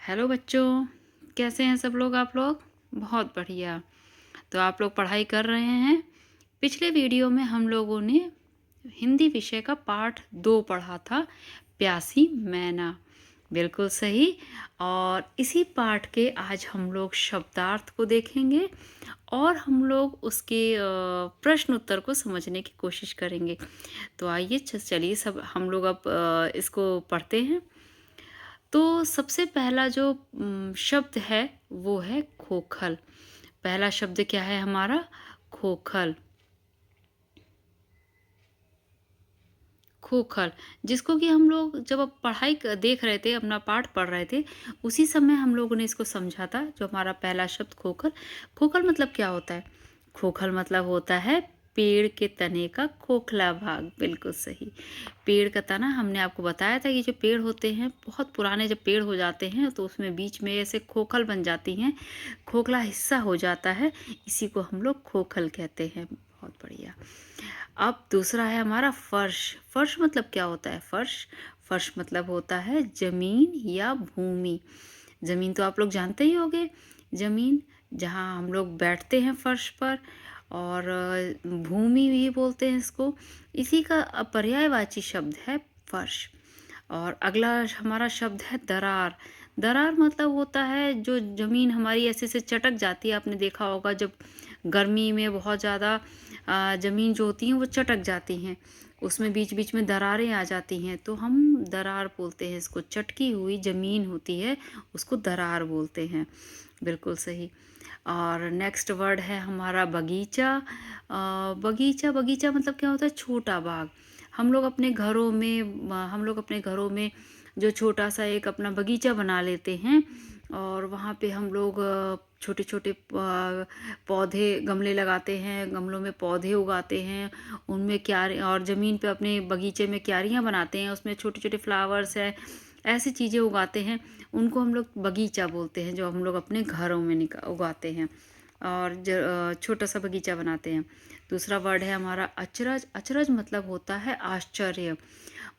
Hello बच्चों, कैसे हैं सब लोग आप लोग? बहुत बढ़िया। तो आप लोग पढ़ाई कर रहे हैं। पिछले वीडियो में हम लोगों ने हिंदी विषय का पाठ 2 पढ़ा था, प्यासी मैना। बिल्कुल सही। और इसी पाठ के आज हम लोग शब्दार्थ को देखेंगे और हम लोग उसके प्रश्न उत्तर को समझने की कोशिश करेंगे। तो आइए चलिए सब हम लोग अब इसको पढ़ते हैं। तो सबसे पहला जो शब्द है वो है खोखल। पहला शब्द क्या है हमारा? खोखल। खोखल, जिसको कि हम लोग जब अब देख रहे थे, अपना पाठ पढ़ रहे थे, उसी समय हम लोगों ने इसको समझा था। जो हमारा पहला शब्द खोखल, खोखल मतलब क्या होता है? खोखल मतलब होता है पेड़ के तने का खोखला भाग। बिल्कुल सही। पेड़ का तना, हमने आपको बताया था कि जो पेड़ होते हैं, बहुत पुराने जब पेड़ हो जाते हैं तो उसमें बीच में ऐसे खोखल बन जाती हैं, खोखला हिस्सा हो जाता है, इसी को हम लोग खोखल कहते हैं। बहुत बढ़िया। अब दूसरा है हमारा फर्श। फर्श मतलब क्या होता है? फर्श फर्श मतलब होता है जमीन या भूमि। जमीन तो आप लोग जानते ही होंगे, जमीन जहाँ हम लोग बैठते हैं फर्श पर। और भूमि भी बोलते हैं इसको। इसी का पर्यायवाची शब्द है फर्श। और अगला हमारा शब्द है दरार। दरार मतलब होता है जो ज़मीन हमारी ऐसे से चटक जाती है। आपने देखा होगा जब गर्मी में बहुत ज़्यादा ज़मीन जो होती हैं वो चटक जाती हैं, उसमें बीच बीच में दरारें आ जाती हैं, तो हम दरार बोलते हैं इसको। चटकी हुई ज़मीन होती है उसको दरार बोलते हैं। बिल्कुल सही। और नेक्स्ट वर्ड है हमारा बगीचा। बगीचा बगीचा मतलब क्या होता है? छोटा बाग। हम लोग अपने घरों में जो छोटा सा एक अपना बगीचा बना लेते हैं, और वहाँ पे हम लोग छोटे छोटे पौधे, गमले लगाते हैं, गमलों में पौधे उगाते हैं, उनमें क्यारी, और ज़मीन पे अपने बगीचे में क्यारियाँ बनाते हैं, उसमें छोटे छोटे फ्लावर्स है, ऐसी चीज़ें उगाते हैं, उनको हम लोग बगीचा बोलते हैं, जो हम लोग अपने घरों में उगाते हैं और छोटा सा बगीचा बनाते हैं। दूसरा वर्ड है हमारा अचरज। अचरज मतलब होता है आश्चर्य।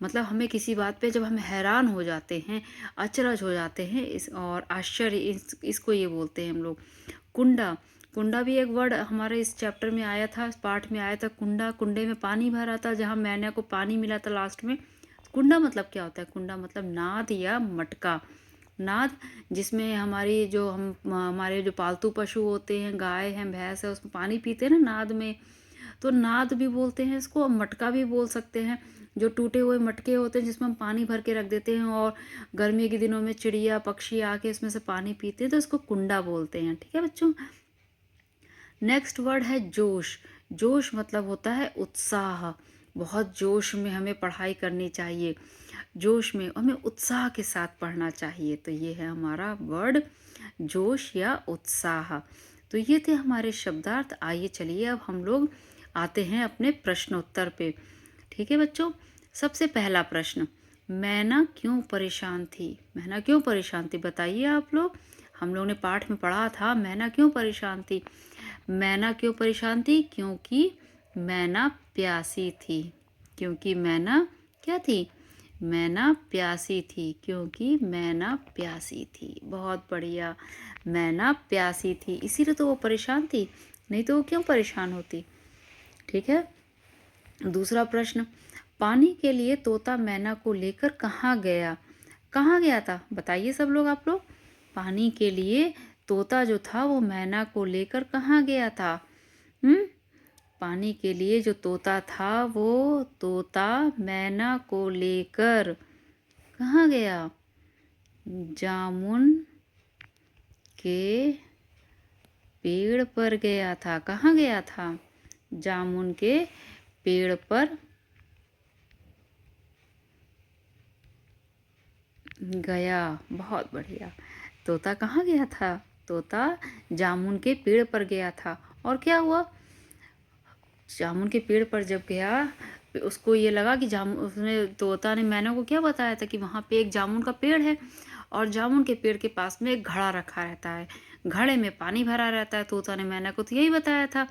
मतलब हमें किसी बात पे जब हम हैरान हो जाते हैं, अचरज हो जाते हैं, इस और आश्चर्य, इसको ये बोलते हैं हम लोग। कुंडा। कुंडा भी एक वर्ड हमारे इस चैप्टर में आया था, इस पाठ में आया था। कुंडा, कुंडे में पानी भरा था, जहाँ मैना को पानी मिला था लास्ट में। कुंडा मतलब क्या होता है? कुंडा मतलब नाद या मटका। नाद, जिसमें हमारे जो पालतू पशु होते हैं, गाय हैं, भैंस है, उसमें पानी पीते हैं ना नाद में, तो नाद भी बोलते हैं इसको, और मटका भी बोल सकते हैं। जो टूटे हुए मटके होते हैं जिसमें हम पानी भर के रख देते हैं, और गर्मी के दिनों में चिड़िया पक्षी आके इसमें से पानी पीते हैं, तो इसको कुंडा बोलते हैं। ठीक है बच्चों। नेक्स्ट वर्ड है जोश। जोश मतलब होता है उत्साह। बहुत जोश में हमें पढ़ाई करनी चाहिए, जोश में हमें उत्साह के साथ पढ़ना चाहिए। तो ये है हमारा वर्ड, जोश या उत्साह। तो ये थे हमारे शब्दार्थ। आइए चलिए अब हम लोग आते हैं अपने प्रश्नोत्तर पे। ठीक है बच्चों। सबसे पहला प्रश्न, मैना क्यों परेशान थी? मैना क्यों परेशान थी बताइए आप लोग। हम लोग ने पाठ में पढ़ा था मैना क्यों परेशान थी। मैना क्यों परेशान थी? क्योंकि मैना प्यासी थी। क्योंकि मैना क्या थी? मैना प्यासी थी। क्योंकि मैना प्यासी थी। बहुत बढ़िया। मैना प्यासी थी, इसीलिए तो वो परेशान थी, नहीं तो वो क्यों परेशान होती। ठीक है। दूसरा प्रश्न, पानी के लिए तोता मैना को लेकर कहाँ गया? कहाँ गया था बताइए सब लोग आप लोग। पानी के लिए तोता जो था वो मैना को लेकर कहाँ गया था? हम्म पानी के लिए जो तोता था वो तोता मैना को लेकर कहाँ गया? जामुन के पेड़ पर गया था। कहाँ गया था? जामुन के पेड़ पर गया। बहुत बढ़िया। तोता कहाँ गया था? तोता जामुन के पेड़ पर गया था। और क्या हुआ? जामुन के पेड़ पर जब गया, उसको ये लगा कि उसने, तोता ने मैना को क्या बताया था कि वहाँ पे एक जामुन का पेड़ है, और जामुन के पेड़ के पास में एक घड़ा रखा रहता है, घड़े में पानी भरा रहता है। तोता ने मैना को तो यही बताया था।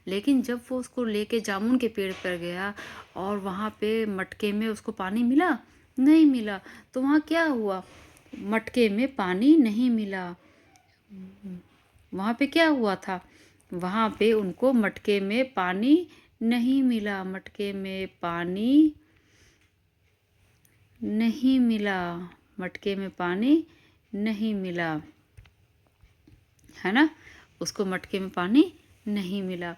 लेकिन जब वो उसको लेके जामुन के पेड़ पर गया और वहाँ पे मटके में उसको पानी मिला, नहीं मिला। तो वहाँ क्या हुआ? मटके में पानी नहीं मिला। वहाँ पे क्या हुआ था? वहाँ पे उनको मटके में पानी नहीं मिला, मटके में पानी नहीं मिला, मटके में पानी नहीं मिला, है ना। उसको मटके में पानी नहीं मिला,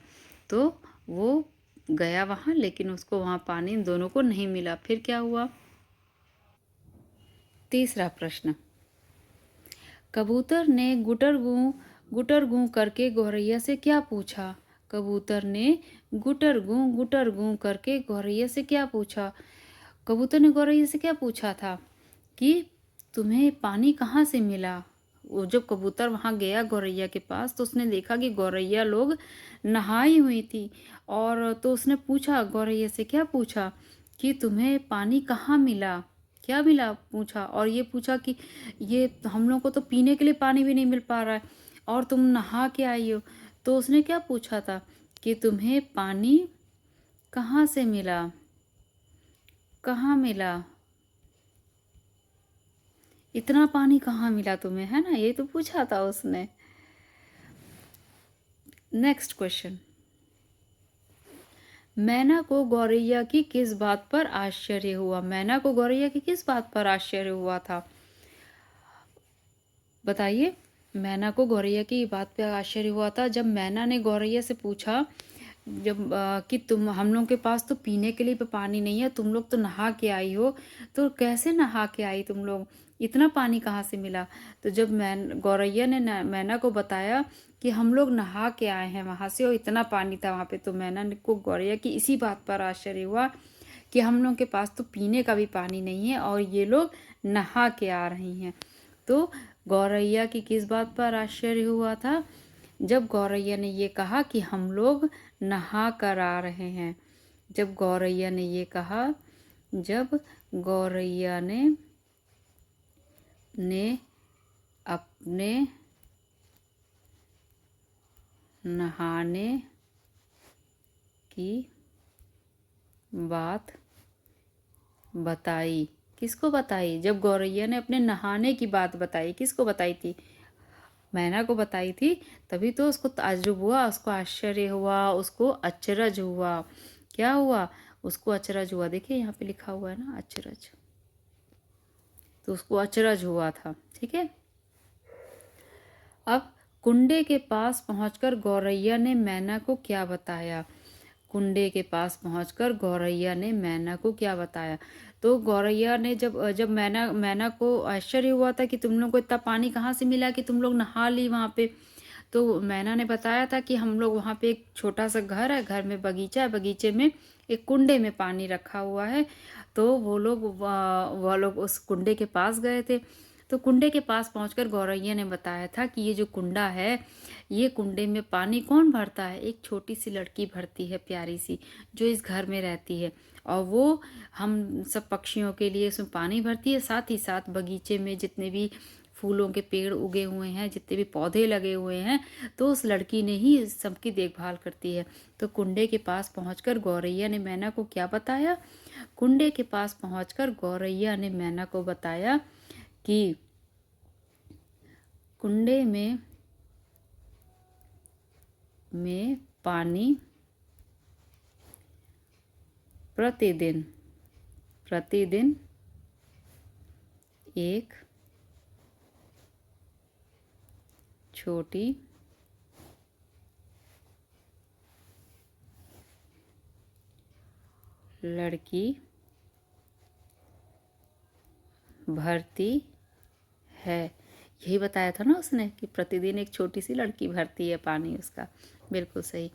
तो वो गया वहाँ, लेकिन उसको वहाँ पानी इन दोनों को नहीं मिला। फिर क्या हुआ? तीसरा प्रश्न, कबूतर ने गुटर गूं करके गौरैया से क्या पूछा? कबूतर ने गुटर गूं करके गौरैया से क्या पूछा? कबूतर ने गौरैया से क्या पूछा था कि तुम्हें पानी कहाँ से मिला? वो जब कबूतर वहाँ गया गौरैया के पास, तो उसने देखा कि गौरैया लोग नहाई हुई थी, और तो उसने पूछा गौरैया से, क्या पूछा कि तुम्हें पानी कहाँ मिला, क्या मिला पूछा। और ये पूछा कि ये हम लोग को तो पीने के लिए पानी भी नहीं मिल पा रहा है, और तुम नहा के आई हो। तो उसने क्या पूछा था कि तुम्हें पानी कहाँ से मिला, कहाँ मिला, इतना पानी कहाँ मिला तुम्हें, है ना, ये तो पूछा था उसने। नेक्स्ट क्वेश्चन, मैना को गौरैया की किस बात पर आश्चर्य हुआ? मैना को गौरैया की किस बात पर आश्चर्य हुआ था? बताइए। मैना को गौरैया की बात पे आश्चर्य हुआ था जब मैना ने गौरैया से पूछा, जब कि तुम, हम लोग के पास तो पीने के लिए भी पानी नहीं है, तुम लोग तो नहा के आई हो, तो कैसे नहा के आई तुम लोग, इतना पानी कहाँ से मिला? तो जब गौरैया ने मैना को बताया कि हम लोग नहा के आए हैं वहाँ से और इतना पानी था वहाँ पे, तो मैना को गौरैया की इसी बात पर आश्चर्य हुआ कि हम लोग के पास तो पीने का भी पानी नहीं है और ये लोग नहा के आ रही हैं। तो गौरैया की किस बात पर आश्चर्य हुआ था? जब गौरैया ने ये कहा कि हम लोग नहा कर आ रहे हैं। जब गौरैया ने ये कहा, जब गौरैया ने अपने नहाने की बात बताई। किसको बताई? जब गौरैया ने अपने नहाने की बात बताई, किसको बताई थी? मैना को बताई थी। तभी तो उसको ताज्जुब हुआ, उसको आश्चर्य हुआ, उसको अचरज हुआ। क्या हुआ? उसको अचरज हुआ। देखिए यहाँ पे लिखा हुआ है ना, अचरज, तो उसको अचरज हुआ था। ठीक है। अब कुंडे के पास पहुंचकर गौरैया ने मैना को क्या बताया? कुंडे के पास पहुंचकर गौरैया ने मैना को क्या बताया? तो गौरैया ने जब जब मैना मैना को आश्चर्य हुआ था कि तुम लोग को इतना पानी कहाँ से मिला कि तुम लोग नहा ली वहाँ पे, तो मैना ने बताया था कि हम लोग वहाँ पे एक छोटा सा घर है, घर में बगीचा है, बगीचे में एक कुंडे में पानी रखा हुआ है। तो वो लोग उस कुंडे के पास गए थे। तो कुंडे के पास पहुंचकर गौरैया ने बताया था कि ये जो कुंडा है, ये कुंडे में पानी कौन भरता है? एक छोटी सी लड़की भरती है, प्यारी सी, जो इस घर में रहती है, और वो हम सब पक्षियों के लिए उसमें पानी भरती है। साथ ही साथ बगीचे में जितने भी फूलों के पेड़ उगे हुए हैं, जितने भी पौधे लगे हुए हैं, तो उस लड़की ने ही सबकी देखभाल करती है। तो कुंडे के पास पहुंचकर गौरैया ने मैना को क्या बताया? कुंडे के पास पहुंचकर गौरैया ने मैना को बताया कि कुंडे में पानी प्रतिदिन एक छोटी लड़की भरती है। यही बताया था ना उसने कि प्रतिदिन एक छोटी सी लड़की भरती है पानी उसका। बिल्कुल सही।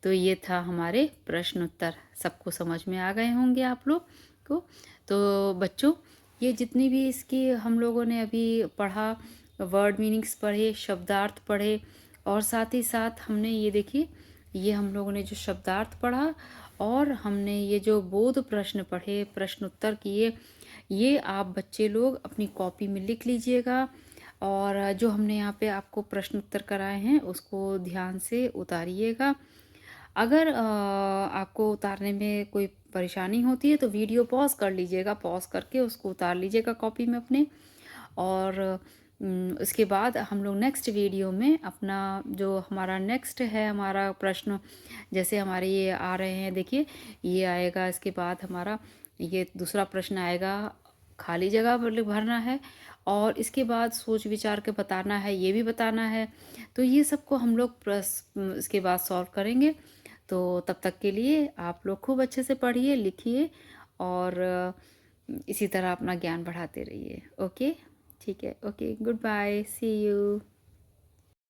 तो ये था हमारे प्रश्न उत्तर। सबको समझ में आ गए होंगे आप लोग को। तो बच्चों, ये जितनी भी इसकी हम लोगों ने अभी पढ़ा, वर्ड मीनिंग्स पढ़े, शब्दार्थ पढ़े, और साथ ही साथ हमने ये देखिए, ये हम लोगों ने जो शब्दार्थ पढ़ा और हमने ये जो बोध प्रश्न पढ़े, प्रश्न उत्तर किए, ये आप बच्चे लोग अपनी कॉपी में लिख लीजिएगा। और जो हमने यहाँ पे आपको प्रश्न उत्तर कराए हैं उसको ध्यान से उतारिएगा। अगर आपको उतारने में कोई परेशानी होती है तो वीडियो पॉज कर लीजिएगा, पॉज करके उसको उतार लीजिएगा कॉपी में अपने। और उसके बाद हम लोग नेक्स्ट वीडियो में अपना जो हमारा नेक्स्ट है हमारा प्रश्न, जैसे हमारे ये आ रहे हैं, देखिए ये आएगा, इसके बाद हमारा ये दूसरा प्रश्न आएगा, खाली जगह भरना है, और इसके बाद सोच विचार के बताना है, ये भी बताना है। तो ये सबको हम लोग इसके बाद सॉल्व करेंगे। तो तब तक के लिए आप लोग खूब अच्छे से पढ़िए, लिखिए, और इसी तरह अपना ज्ञान बढ़ाते रहिए। ओके, ठीक है, okay, good bye, see you.